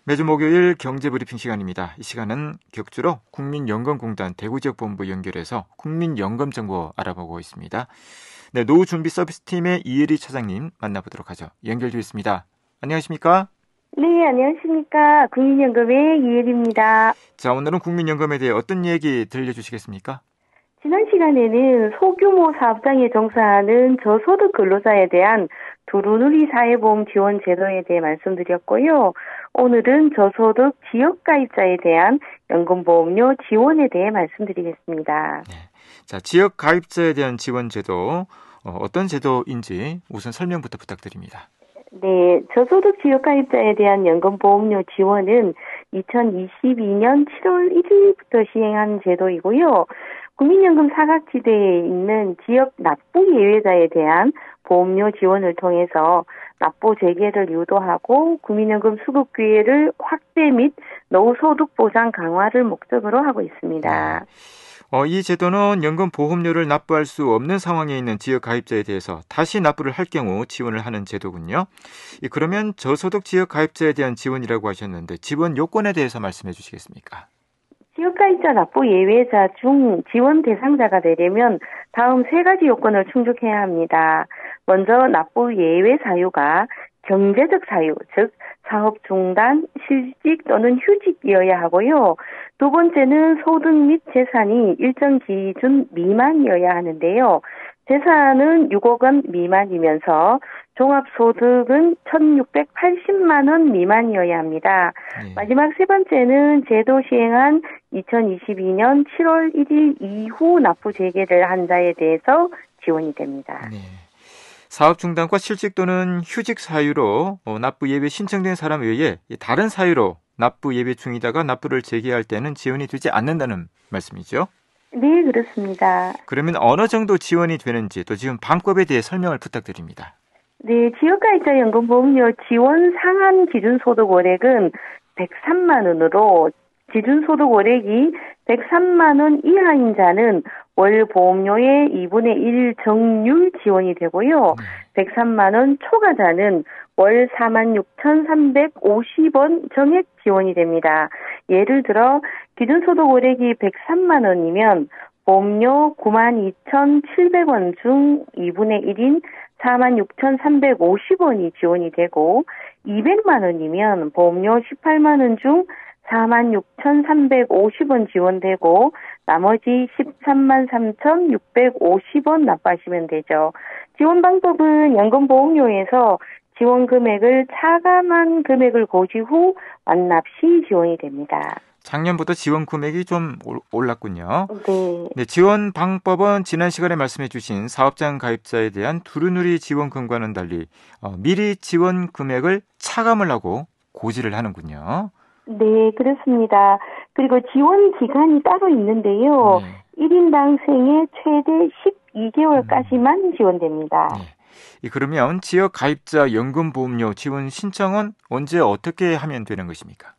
매주 목요일 경제브리핑 시간입니다. 이 시간은 격주로 국민연금공단 대구지역본부 연결해서 국민연금 정보 알아보고 있습니다. 네, 노후준비서비스팀의 이혜리 차장님 만나보도록 하죠. 연결되어 있습니다. 안녕하십니까? 네, 안녕하십니까. 국민연금의 이혜리입니다. 자, 오늘은 국민연금에 대해 어떤 얘기 들려주시겠습니까? 지난 시간에는 소규모 사업장에 종사하는 저소득 근로자에 대한 두루누리 사회보험 지원 제도에 대해 말씀드렸고요. 오늘은 저소득 지역가입자에 대한 연금보험료 지원에 대해 말씀드리겠습니다. 네. 자, 지역가입자에 대한 지원 제도, 어떤 제도인지 우선 설명부터 부탁드립니다. 네, 저소득 지역가입자에 대한 연금보험료 지원은 2022년 7월 1일부터 시행한 제도이고요. 국민연금 사각지대에 있는 지역 납부 예외자에 대한 보험료 지원을 통해서 납부 재개를 유도하고 국민연금 수급 기회를 확대 및 노후소득 보장 강화를 목적으로 하고 있습니다. 이 제도는 연금 보험료를 납부할 수 없는 상황에 있는 지역 가입자에 대해서 다시 납부를 할 경우 지원을 하는 제도군요. 그러면 저소득 지역 가입자에 대한 지원이라고 하셨는데 지원 요건에 대해서 말씀해 주시겠습니까? 지역가입자 납부 예외자 중 지원 대상자가 되려면 다음 세 가지 요건을 충족해야 합니다. 먼저 납부 예외 사유가 경제적 사유, 즉 사업 중단, 실직 또는 휴직이어야 하고요. 두 번째는 소득 및 재산이 일정 기준 미만이어야 하는데요. 재산은 6억 원 미만이면서 종합소득은 1,680만 원 미만이어야 합니다. 네. 마지막 세 번째는 제도 시행한 2022년 7월 1일 이후 납부 재개를 한 자에 대해서 지원이 됩니다. 네. 사업 중단과 실직 또는 휴직 사유로 납부 예외 신청된 사람 외에 다른 사유로 납부 예외 중이다가 납부를 재개할 때는 지원이 되지 않는다는 말씀이죠? 네, 그렇습니다. 그러면 어느 정도 지원이 되는지 또 지원 방법에 대해 설명을 부탁드립니다. 네, 지역가입자 연금보험료 지원 상한 기준소득 월액은 103만 원으로 기준소득 월액이 103만 원 이하인 자는 월 보험료의 2분의 1 정률 지원이 되고요. 103만 원 초과자는 월 46,350원 정액 지원이 됩니다. 예를 들어 기준소득 월액이 103만 원이면 보험료 92,700원 중 2분의 1인 46,350원이 지원이 되고 200만 원이면 보험료 18만 원 중 46,350원 지원되고 나머지 13만 3,650원 납부하시면 되죠. 지원 방법은 연금보험료에서 지원 금액을 차감한 금액을 고지 후 완납 시 지원이 됩니다. 작년부터 지원 금액이 좀 올랐군요. 네. 네, 지원 방법은 지난 시간에 말씀해 주신 사업장 가입자에 대한 두루누리 지원금과는 달리 미리 지원 금액을 차감을 하고 고지를 하는군요. 네, 그렇습니다. 그리고 지원 기간이 따로 있는데요. 네. 1인당 생애 최대 12개월까지만 지원됩니다. 네. 그러면 지역 가입자 연금보험료 지원 신청은 언제 어떻게 하면 되는 것입니까?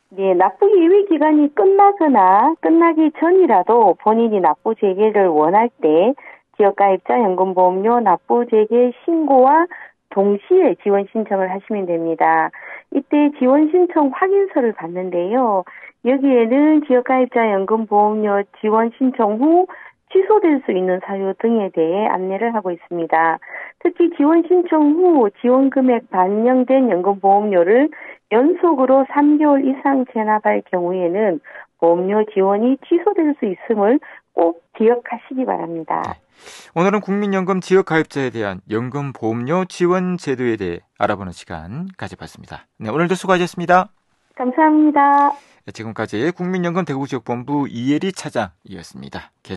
네, 납부 예외 기간이 끝나거나 끝나기 전이라도 본인이 납부 재개를 원할 때 지역가입자 연금보험료 납부 재개 신고와 동시에 지원 신청을 하시면 됩니다. 이때 지원 신청 확인서를 받는데요. 여기에는 지역가입자 연금보험료 지원 신청 후 취소될 수 있는 사유 등에 대해 안내를 하고 있습니다. 특히 지원 신청 후 지원 금액 반영된 연금보험료를 연속으로 3개월 이상 체납할 경우에는 보험료 지원이 취소될 수 있음을 꼭 기억하시기 바랍니다. 오늘은 국민연금 지역가입자에 대한 연금보험료 지원 제도에 대해 알아보는 시간 가져봤습니다. 네, 오늘도 수고하셨습니다. 감사합니다. 지금까지 국민연금 대구지역본부 이혜리 차장이었습니다.